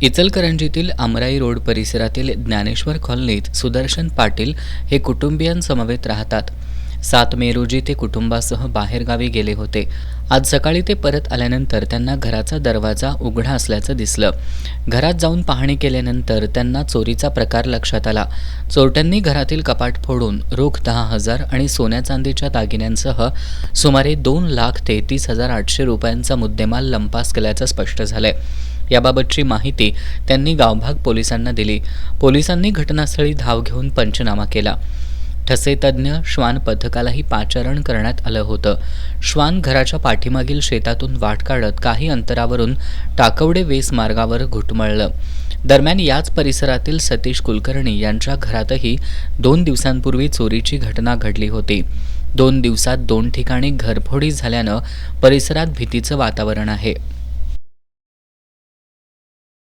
इचलकरंजीतील आमराई road परिसरातील ज्ञानेश्वर कॉलनीत सुदर्शन पाटील हे कुटुंबियांसमवेत राहतात. 7 मे रोजी ते कुटुंबासह बाहेरगावी गेले होते. आज सकाळी ते परत आल्यानंतर त्यांना घराचा दरवाजा उघडा असल्याचं दिसलं. घरात जाऊन पाहणी केल्यानंतर त्यांना चोरीचा प्रकार लक्षात आला. चोरट्यांनी घरातील कपाट फोडून रोख 10,000 आणि सोन्या चांदीच्या दागिन्यांसह सुमारे 2,33,800 रुपयांचा मुद्देमाल लंपास केल्याचं स्पष्ट झालंय. याबाबतची माहिती त्यांनी गावभाग पोलिसांना दिली. पोलिसांनी घटनास्थळी धाव घेऊन पंचनामा केला. ठसे तज्ज्ञ श्वान पथकालाही पाचारण करण्यात आलं होतं. श्वान घराच्या पाठीमागील शेतातून वाट काढत काही अंतरावरून टाकवडे वेस मार्गावर घुटमळलं. दरम्यान याच परिसरातील सतीश कुलकर्णी यांच्या घरातही 2 दिवसांपूर्वी चोरीची घटना घडली होती. 2 दिवसात 2 ठिकाणी घरफोडी झाल्यानं परिसरात भीतीचं वातावरण आहे.